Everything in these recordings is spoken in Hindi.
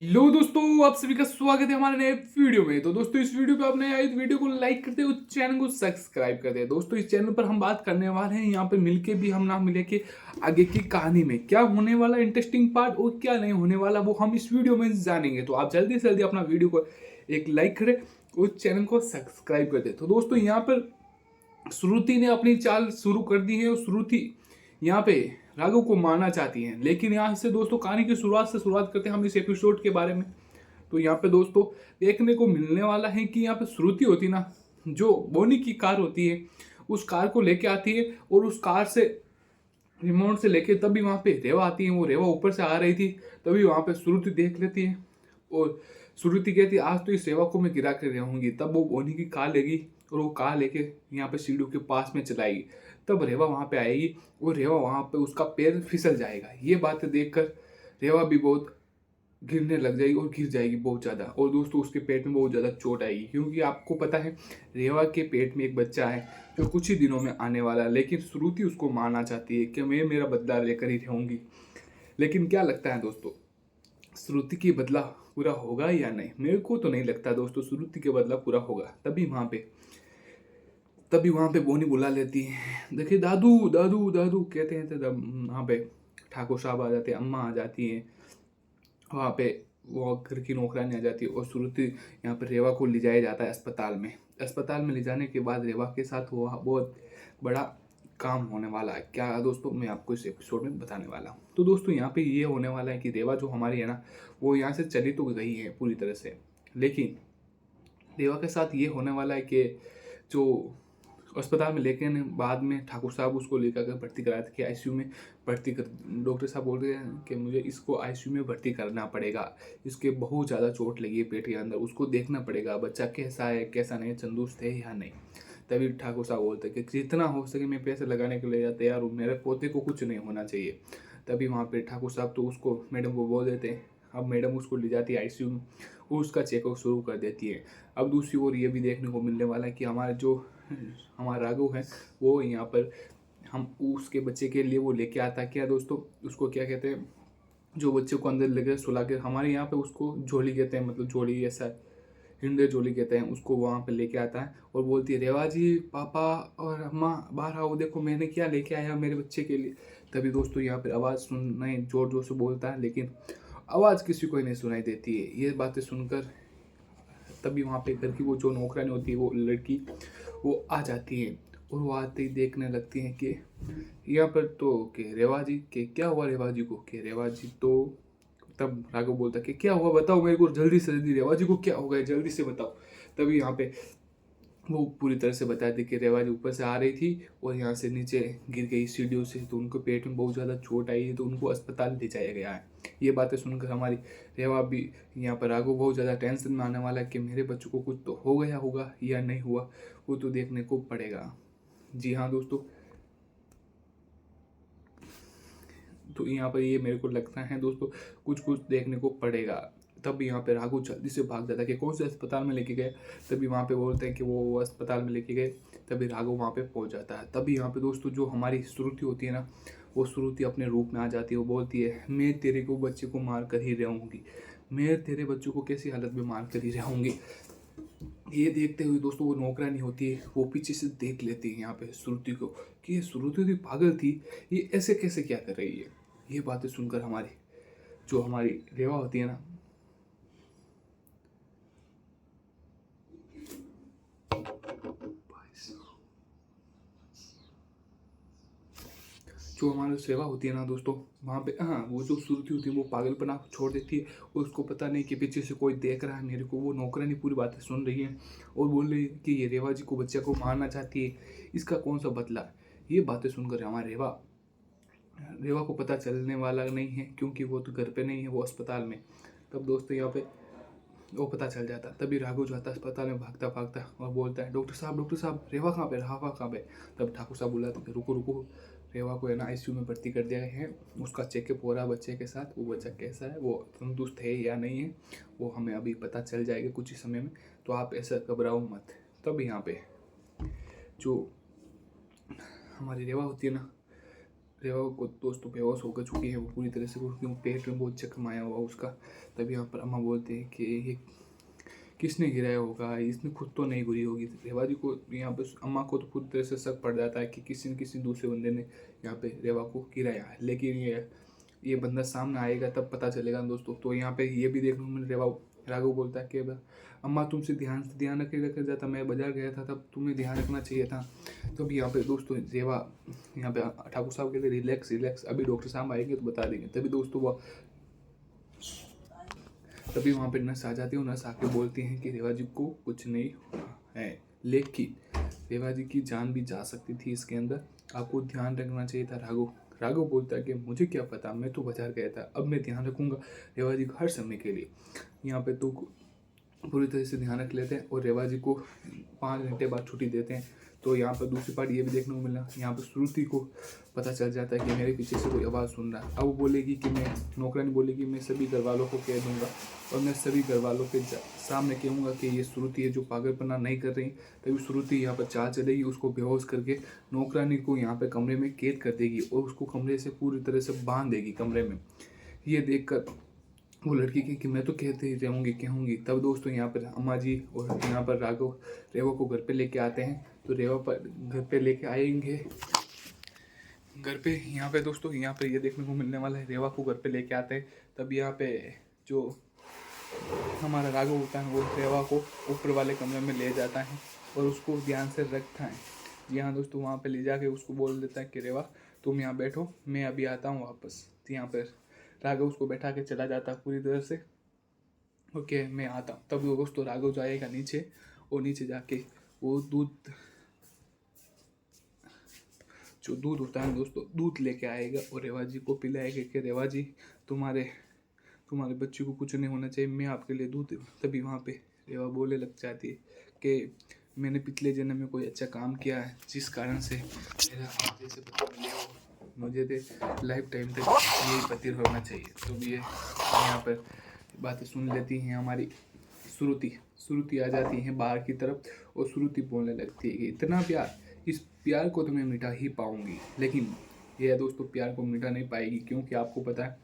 लो दोस्तों, आप सभी का स्वागत है हमारे नए वीडियो में। तो दोस्तों, इस वीडियो पे आप नए आए तो वीडियो को लाइक करते हो, चैनल को सब्सक्राइब करते हैं। दोस्तों, इस चैनल पर हम बात करने वाले हैं यहाँ पे मिलके भी हम ना मिले कि आगे की कहानी में क्या होने वाला इंटरेस्टिंग पार्ट और क्या नहीं होने वाला, वो हम इस वीडियो में जानेंगे। तो आप जल्दी से जल्दी अपना वीडियो को एक लाइक करें और चैनल को सब्सक्राइब कर दे। तो दोस्तों, यहाँ पर श्रुति ने अपनी चाल शुरू कर दी है और श्रुति यहाँ पे राघव को मारना चाहती हैं। लेकिन यहाँ से दोस्तों कहानी की शुरुआत करते हैं हम इस एपिसोड के बारे में। तो यहाँ पे दोस्तों देखने को मिलने वाला है कि यहाँ पे श्रुति होती ना, जो बोनी की कार होती है, उस कार को लेके आती है और उस कार से रिमोट से लेके तभी वहाँ पे रेवा आती है। वो रेवा ऊपर से आ रही थी, तभी वहाँ पे श्रुति देख लेती है और श्रुति कहती है आज तो इस रेवा को मैं गिरा कर रहूंगी। तब वो बोनी की कार लेगी और वो कार लेके यहाँ पे सीढ़ियों के पास में चलाएगी। तब रेवा वहाँ पे आएगी और रेवा वहाँ पे उसका पैर फिसल जाएगा। ये बातें देखकर रेवा भी बहुत गिरने लग जाएगी और गिर जाएगी बहुत ज़्यादा। और दोस्तों उसके पेट में बहुत ज़्यादा चोट आएगी, क्योंकि आपको पता है रेवा के पेट में एक बच्चा है जो कुछ ही दिनों में आने वाला है। लेकिन श्रुति उसको मारना चाहती है कि मैं मेरा बदला लेकर ही रहूँगी। लेकिन क्या लगता है दोस्तों, श्रुति की बदला पूरा होगा या नहीं? मेरे को तो नहीं लगता दोस्तों श्रुति के बदला पूरा होगा। तभी वहाँ पे बोनी बुला लेती है। देखिए दादू दादू दादू कहते हैं, तब वहाँ पे ठाकुर साहब आ जाते हैं, अम्मा आ जाती हैं, वहाँ पे वो घर की नौकरानी आ जाती है और श्रुति यहाँ पर रेवा को ले जाया जाता है अस्पताल में। अस्पताल में ले जाने के बाद रेवा के साथ वो बहुत बड़ा काम होने वाला है। क्या दोस्तों, मैं आपको इस एपिसोड में बताने वाला हूँ। तो दोस्तों यहाँ पे ये होने वाला है कि रेवा जो हमारी है ना, वो यहाँ से चली तो गई है पूरी तरह से, लेकिन रेवा के साथ ये होने वाला है कि जो अस्पताल में लेके आने बाद में ठाकुर साहब उसको लेकर के भर्ती कराए थे कि आईसीयू में भर्ती कर। डॉक्टर साहब बोल रहे हैं कि मुझे इसको आईसीयू में भर्ती करना पड़ेगा, इसके बहुत ज़्यादा चोट लगी है पेट के अंदर, उसको देखना पड़ेगा बच्चा कैसा है कैसा नहीं, तंदुरुस्त है या नहीं। तभी ठाकुर साहब बोलते हैं कि जितना हो सके मैं पैसे लगाने के लिए तैयार हूँ, मेरे पोते को कुछ नहीं होना चाहिए। तभी वहाँ पे ठाकुर साहब तो उसको मैडम को बोल देते हैं। अब मैडम उसको ले जाती है आईसीयू में और उसका चेकअप शुरू कर देती है। अब दूसरी ओर ये भी देखने को मिलने वाला है कि हमारा राघव है, वो यहाँ पर हम उसके बच्चे के लिए वो लेके आता है। क्या दोस्तों, उसको क्या कहते हैं, जो बच्चे को अंदर लेकर सुला के, हमारे यहाँ पे उसको झोली कहते हैं, मतलब झोली ऐसा हिंदे झोली कहते हैं उसको, वहाँ पे लेके आता है और बोलती है रेवा जी पापा और अम्मा बाहर आओ, देखो मैंने क्या लेके आया मेरे बच्चे के लिए। तभी दोस्तों यहाँ पे आवाज़ सुनना जोर जोर से बोलता है, लेकिन आवाज़ किसी को ही नहीं सुनाई देती है। ये बातें सुनकर तभी वहाँ पे घर की वो जो नौकरानी होती है, वो लड़की वो आ जाती है और वो आते ही देखने लगती हैं कि यहाँ पर तो कि रेवा जी के क्या हुआ, रेवा जी को कि रेवा जी तो। तब राघव बोलता कि क्या हुआ बताओ मेरे को जल्दी से जल्दी, रेवा जी को क्या हो गया जल्दी से बताओ। तभी यहाँ पे वो पूरी तरह से बता दी कि रेवा जी ऊपर से आ रही थी और यहाँ से नीचे गिर गई सीढ़ियों से, तो उनको पेट में बहुत ज़्यादा चोट आई है, तो उनको अस्पताल ले जाया गया है। ये बातें सुनकर हमारी रेवा भी यहाँ पर राघव बहुत ज़्यादा टेंशन में आने वाला है कि मेरे बच्चों को कुछ तो हो गया होगा या नहीं हुआ, वो तो देखने को पड़ेगा। जी हाँ दोस्तों, तो यहाँ पर ये मेरे को लगता है दोस्तों कुछ कुछ देखने को पड़ेगा। तब यहाँ पे राघव जल्दी से भाग जाता है कि कौन से अस्पताल में लेके गए। तभी वहाँ पे बोलते हैं कि वो अस्पताल में लेके गए। तभी राघव वहाँ पे पहुँच जाता है। तभी यहाँ पे दोस्तों जो हमारी श्रुति होती है ना, वो श्रुति अपने रूप में आ जाती है। वो बोलती है मैं तेरे को बच्चे को मार कर ही रहूँगी, मैं तेरे बच्चों को कैसी हालत में मार कर ही रहूँगी। ये देखते हुए दोस्तों वो नौकरानी होती है, वो पीछे से देख लेती है यहाँ पे श्रुति को कि ये श्रुति तो पागल थी, ये ऐसे कैसे क्या कर रही है। ये बातें सुनकर हमारी रेवा होती है ना, जो हमारी सेवा होती है ना दोस्तों, वहाँ पे हाँ वो जो श्रुति होती है वो पागलपना छोड़ देती है और उसको पता नहीं कि पीछे से कोई देख रहा है मेरे को। वो नौकरानी पूरी बातें सुन रही है और बोल रही है कि ये रेवा जी को बच्चे को मारना चाहती है, इसका कौन सा बदला। ये बातें सुनकर हमारे रेवा रेवा को पता चलने वाला नहीं है, क्योंकि वो तो घर पे नहीं है, वो अस्पताल में। तब दोस्तों यहाँ पे वो पता चल जाता। तभी राघव जाता अस्पताल में भागता भागता और बोलता है डॉक्टर साहब रेवा कहाँ पे, रेवा कहाँ पे। तब ठाकुर साहब बुलाते कि रुको रुको, रेवा को है ना आईसीयू में भर्ती कर दिया है, उसका चेकअप हो रहा है बच्चे के साथ, वो बच्चा कैसा है, वो तंदुरुस्त है या नहीं है, वो हमें अभी पता चल जाएगा कुछ ही समय में, तो आप ऐसा घबराओ मत। तब यहाँ पे जो हमारी रेवा होती है ना, रेवा को दोस्तों बेहोश होकर चुकी है वो पूरी तरह से, क्योंकि पेट में बहुत जख्म आया हुआ उसका। तभी यहाँ पर अम्मा बोलते हैं कि ये किसने गिराया होगा, इसने खुद तो नहीं गिरी होगी। रेवा जी को यहाँ पे, अम्मा को तो पूरी तरह से शक पड़ जाता है कि किसी न किसी दूसरे बंदे ने यहाँ पे रेवा को गिराया है, लेकिन ये बंदा सामने आएगा तब पता चलेगा दोस्तों। तो यहाँ पे ये भी देखने को मिल, रेवा राघव बोलता है कि अम्मा तुमसे ध्यान रखे जाता, मैं बाजार गया था तब तुम्हें ध्यान रखना चाहिए था। तो यहाँ पे दोस्तों रेवा यहाँ पे ठाकुर साहब के लिए रिलैक्स, अभी डॉक्टर साहब आएंगे तो बता देंगे। तभी दोस्तों वो, तभी वहाँ पे नर्स आ जाती है और नर्स आके बोलती हैं कि रेवा जी को कुछ नहीं हुआ है, लेकिन रेवा जी की जान भी जा सकती थी इसके अंदर, आपको ध्यान रखना चाहिए था। राघव बोलता है कि मुझे क्या पता, मैं तो बाजार गया था, अब मैं ध्यान रखूंगा रेवा जी का हर समय के लिए। यहाँ पे तो पूरी तरह से ध्यान रख लेते हैं और रेवा जी को 5 घंटे बाद छुट्टी देते हैं। तो यहाँ पर दूसरी पार्ट ये भी देखने को मिला, यहाँ पर श्रुति को पता चल जाता है कि मेरे पीछे से कोई आवाज़ सुन रहा है। अब वो बोलेगी कि मैं, नौकरानी बोलेगी मैं सभी घर वालों को कह दूंगा और मैं सभी घर वालों के सामने कहूँगा कि ये श्रुति है जो पागलपना नहीं कर रही। तभी श्रुति यहाँ पर चाल चलेगी, उसको बेहोश करके नौकरानी को यहाँ पे कमरे में कैद कर देगी और उसको कमरे से पूरी तरह से बांध देगी कमरे में। ये देखकर वो लड़की की कि मैं तो कहते ही कहूँगी। तब दोस्तों यहाँ पर अम्मा जी और यहाँ पर राघव रेवा को घर पे लेके आते हैं। तो रेवा पर घर पे लेके आएंगे, घर पे यहाँ पे दोस्तों यहाँ पे ये देखने को मिलने वाला है, रेवा को घर पे लेके आते हैं। तब यहाँ पे जो हमारा राघव होता है वो रेवा को ऊपर वाले कमरे में ले जाता है और उसको ध्यान से रखता है। यहाँ दोस्तों वहाँ पे ले जाके उसको बोल देता है कि रेवा तुम यहाँ बैठो, मैं अभी आता हूँ वापस। तो यहाँ पर राघव उसको बैठा के चला जाता है पूरी तरह से, ओके मैं आता हूँ। तब दोस्तों राघव जाएगा नीचे और नीचे जाके वो दूध, जो दूध होता है दोस्तों, दूध लेके आएगा और रेवा जी को पिलाएगा कि रेवा जी तुम्हारे बच्चे को कुछ नहीं होना चाहिए, मैं आपके लिए दूध। तभी वहाँ पे रेवा बोले लग जाती है कि मैंने पिछले जन्म में कोई अच्छा काम किया है जिस कारण से मेरा आप जैसे पति मिले हो, मुझे तो लाइफ टाइम तक यही पति होना चाहिए। तो भी ये यहाँ पर बातें सुन लेती हैं हमारी श्रुति आ जाती है बाहर की तरफ और श्रुति बोलने लगती है कि इतना प्यार, इस प्यार को तो मैं मिटा ही पाऊंगी। लेकिन यह दोस्तों प्यार को मिटा नहीं पाएगी, क्योंकि आपको पता है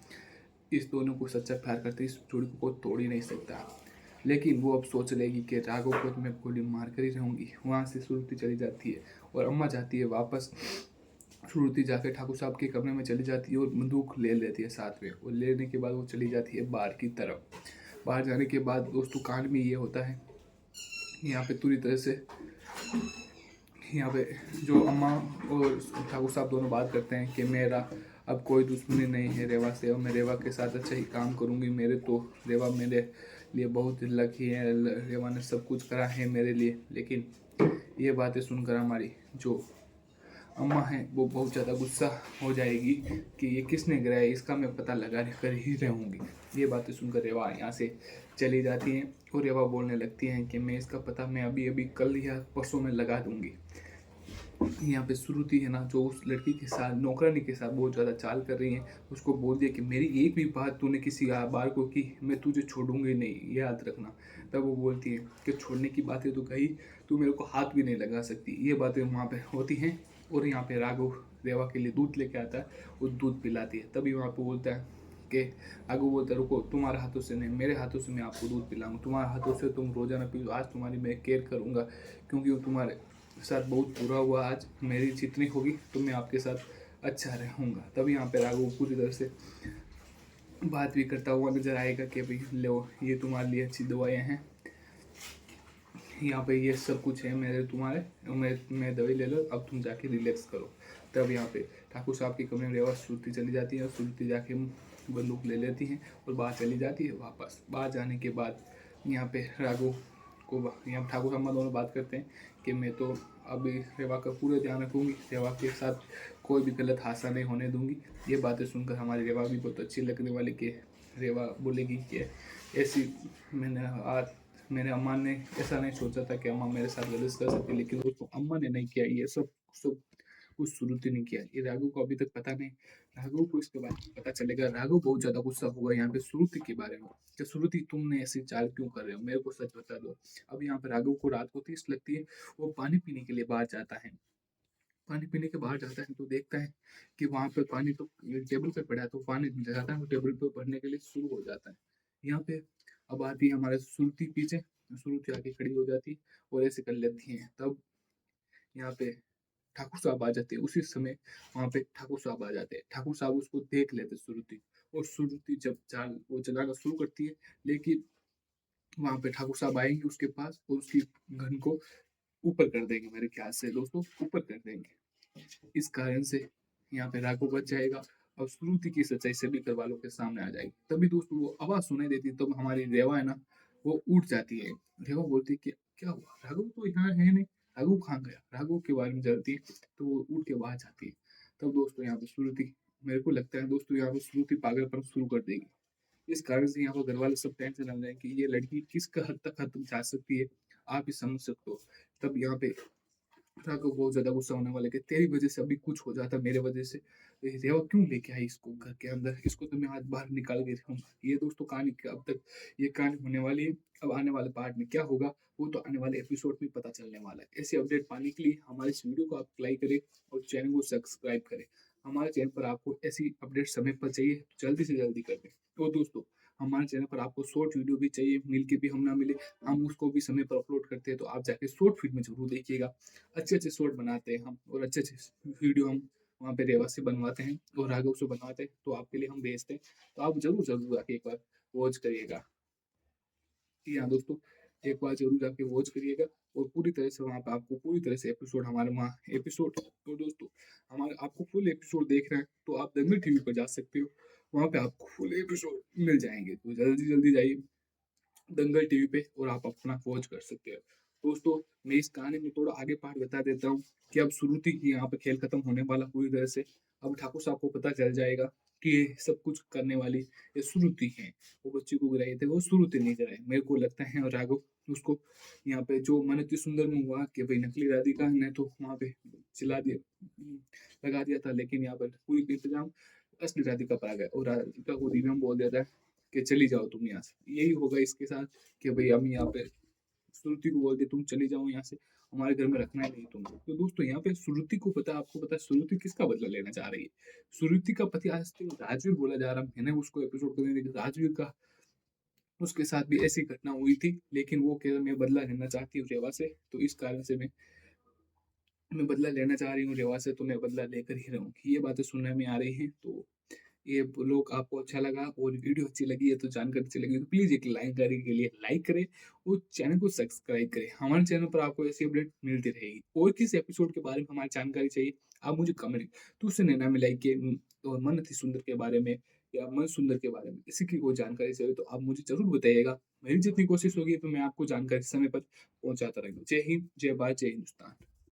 इस दोनों को सच्चा प्यार करते इस जोड़ी को तोड़ ही नहीं सकता। लेकिन वो अब सोच लेगी कि राघव को तो मैं गोली मार कर ही रहूँगी। वहाँ से श्रुति चली जाती है और अम्मा जाती है वापस। श्रुति जाकर ठाकुर साहब के कमरे में चली जाती है और बंदूक ले लेती है साथ में, और लेने के बाद वो चली जाती है बाहर की तरफ। बाहर जाने के बाद दोस्तों कांड में ये होता है, यहाँ पे पूरी तरह से यहाँ पे जो अम्मा और ठाकुर साहब दोनों बात करते हैं कि मेरा अब कोई दुश्मनी नहीं है रेवा से और मैं रेवा के साथ अच्छा ही काम करूँगी। मेरे तो रेवा मेरे लिए बहुत लकी है, रेवा ने सब कुछ करा है मेरे लिए। लेकिन ये बातें सुनकर हमारी जो अम्मा है वो बहुत ज़्यादा गुस्सा हो जाएगी कि ये किसने गिराया, इसका मैं पता लगा कर ही रहूँगी। ये बातें सुनकर रेवा यहाँ से चली जाती हैं और रेवा बोलने लगती हैं कि मैं इसका पता मैं अभी अभी कल या परसों में लगा दूँगी। यहाँ पे श्रुति है ना, जो उस लड़की के साथ, नौकरानी के साथ बहुत ज़्यादा चाल कर रही है, उसको बोल दिया कि मेरी एक भी बात तूने किसी बार को की मैं तुझे छोड़ूंगी नहीं, याद रखना। तब वो बोलती है कि छोड़ने की बातें तो कही, तू मेरे को हाथ भी नहीं लगा सकती। ये बातें वहाँ पे होती हैं और यहाँ पे राघव रेवा के लिए दूध लेके आता है और दूध पिलाती है। तभी वहाँ पे बोलता है कि राघव बोलता है रुको, तुम्हारे हाथों से नहीं मेरे हाथों से मैं आपको दूध पिलाऊंगा, तुम्हारे हाथों से तुम रोजाना पी, आज तुम्हारी मैं केयर करूँगा क्योंकि वो तुम्हारे साथ बहुत बुरा हुआ, आज मेरी जितनी होगी तो मैं आपके साथ अच्छा रहूँगा। तभी यहाँ पे राघव पूरी तरह से बात भी करता हुआ नजर आएगा कि भाई लो ये तुम्हारे लिए अच्छी दवाइयाँ हैं, यहाँ पे ये सब कुछ है मेरे तुम्हारे, मैं दवाई ले लो, अब तुम जाके रिलैक्स करो। तब यहाँ पे ठाकुर साहब के कमरे में रेवा श्रुति चली जाती है और श्रुति जाके बंदूक ले लेती हैं और बाहर चली जाती है वापस। बाहर जाने के बाद यहाँ पे राघव को, यहाँ ठाकुर साहब दोनों बात करते हैं कि मैं तो अभी रेवा का पूरा ध्यान रखूँगी, रेवा के साथ कोई भी गलत हादसा नहीं होने दूंगी। ये बातें सुनकर हमारी रेवा भी बहुत अच्छी लगने वाली कि रेवा बोलेगी कि ऐसी मेरे अम्मा ने ऐसा नहीं सोचा था कि अम्मा मेरे साथ गलत कर सकती, लेकिन दोस्तों अम्मा ने नहीं किया ये सब सब कुछ श्रुति ने किया। ये राघव को अभी तक पता नहीं, राघव को इसके बारे में पता चलेगा। राघव बहुत ज्यादा गुस्सा हुआ यहाँ पे श्रुति के बारे में कि श्रुति तुमने ऐसी चाल क्यों कर रहे हो, मेरे को सच बता दो। अब यहाँ पे राघव को रात को तीस लगती है, वो पानी पीने के लिए बाहर जाता है पानी पीने के बाहर जाता है तो देखता है कि वहाँ पे पानी तो टेबल पे पड़ा है, तो पानी ले जाता है वो टेबल पे भरने के लिए शुरू हो जाता है। यहाँ पे अब आती है हमारे सुरती पीछे, सुरती आके खड़ी हो जाती है और ऐसे कर लेती है। तब यहाँ पे ठाकुर साहब आ जाते हैं। उसी समय वहाँ पे ठाकुर साहब आ जाते हैं। ठाकुर साहब उसको देख लेते सुरुचि, और सुरुचि जब चाल वो चलाना शुरू करती है, लेकिन वहाँ पे ठाकुर साहब आएँगे उसके पास और उसकी गन को ऊपर कर देंगे, मेरे ख्याल से दोस्तों ऊपर कर देंगे। इस कारण से यहाँ पे राघव बच जाएगा और श्रुति की सच्चाई सभी घर वालों के सामने आ जाएगी। तभी दोस्तों वो आवाज़ सुनाई देती है, तब हमारी रेवा है ना, वो उठ जाती है। रेवा बोलती है कि क्या हुआ? राघव तो यहाँ है नहीं, राघव कहाँ गया? राघव के बारे में जानती है, तो वो उठ के बाहर जाती है। तब दोस्तों यहाँ पे श्रुति, मेरे को लगता है दोस्तों यहाँ पे श्रुति पागलपन शुरू कर देगी। इस कारण से यहाँ पर घरवाले सब टेंशन में जाएँ कि ये लड़की किस हद तक जा सकती है, आप ही समझ सकते हो। तब यहाँ पे राघव बहुत ज़्यादा गुस्सा होने वाला है कि तेरी वज़ह से अभी कुछ हो जाता, मेरे वज़ह से ये रेवा क्यों लेके आई इसको घर के अंदर? इसको तो मैं आज बाहर निकाल के रखूँगा। ये दोस्तों कहानी अब तक ये कहानी होने वाली है। अब आने वाले पार्ट में क्या होगा, वो तो आने वाले एपिसोड में पता चलने वाला है। ऐसे अपडेट पाने के लिए हमारे इस वीडियो को आप लाइक करें और चैनल को सब्सक्राइब करें। हमारे चैनल पर आपको ऐसी अपडेट समय पर चाहिए, तो जल्दी से जल्दी कर दें। तो दोस्तों, हमारे चैनल पर आपको शॉर्ट वीडियो भी चाहिए, मिल के भी हम ना मिले, हम उसको भी समय पर अपलोड करते हैं, तो आप जाके शॉर्ट फीड में ज़रूर देखिएगा। अच्छे-अच्छे शॉर्ट बनाते हैं हम और अच्छे-अच्छे वीडियो हम वहाँ पे रेवा से बनवाते हैं और राघव से बनवाते हैं, तो आपके लिए हम भेजते हैं। तो आप ज़रूर आके एक बार वॉच करिएगा। जी हाँ दोस्तों, एक बार ज़रूर जाके वॉच करिएगा और पूरी तरह से वहाँ पे आपको पूरी तरह से एपिसोड हमारे वहाँ एपिसोड तो दोस्तों, हमारे आपको फुल एपिसोड देखना है, तो आप दंगल टीवी पर जा सकते हो। वहाँ पे आपको फुल एपिसोड मिल जाएँगे, तो जल्दी-जल्दी जाइए दंगल टीवी पे और आप अपना वॉच कर सकते हो। दोस्तों, मैं इस कहानी में थोड़ा आगे पार्ट बता देता हूँ कि अब श्रुति की यहाँ पे खेल खत्म होने वाला पूरी तरह से। अब ठाकुर साहब को पता चल जाएगा कि ये सब कुछ करने वाली ये श्रुति है। वो बच्चे को गिराए थे, वो श्रुति नहीं गिराए। मेरे को लगता है और राघव उसको यहाँ पे जो मन इतनी सुंदर में हुआ कि भाई नकली राधिका ने तो वहाँ पे चिल्ला दिया, लगा दिया था, लेकिन यहाँ पर पूरी इंतज़ाम असली राधिका पर आ गया और राधिका को धीमे में बोल दिया था कि चली जाओ तुम यहाँ से। यही होगा इसके साथ कि भाई हम यहाँ पे श्रुति को बोल दिया तुम चली जाओ यहाँ से, हमारे घर में रखना है नहीं तुमको। तो दोस्तों यहाँ पे श्रुति को पता, आपको पता है श्रुति किसका बदला लेना चाह रही है? श्रुति का पति आज तक राजवीर बोला जा रहा है। मैंने उसको एपिसोड को नहीं देखा, राजवीर का उसके साथ भी ऐसी घटना हुई थी, लेकिन वो कह मैं बदला लेना चाहती हूँ रेवा से, तो इस कारण से मैं बदला लेना चाह रही हूँ रेवा से, तो मैं बदला लेकर ही रहूँगी। ये बातें सुनने में आ रही हैं, तो ये लोग आपको अच्छा लगा और वीडियो अच्छी लगी है, तो जानकारी अच्छी लगी तो प्लीज़ एक जानकारी के लिए लाइक करें और चैनल को सब्सक्राइब करें। हमारे चैनल पर आपको ऐसी अपडेट मिलती रहेगी। और किस एपिसोड के बारे में हमारी जानकारी चाहिए, आप मुझे कमेंट तुझसे नैना मिलाई के और मन अति सुंदर के बारे में या मन सुंदर के बारे में किसी की कोई जानकारी चाहिए, तो आप मुझे ज़रूर बताइएगा। मेरी जितनी कोशिश होगी तो मैं आपको जानकारी समय पर पहुँचाता रहूँगा। जय हिंद, जय भारत, जय हिंदुस्तान।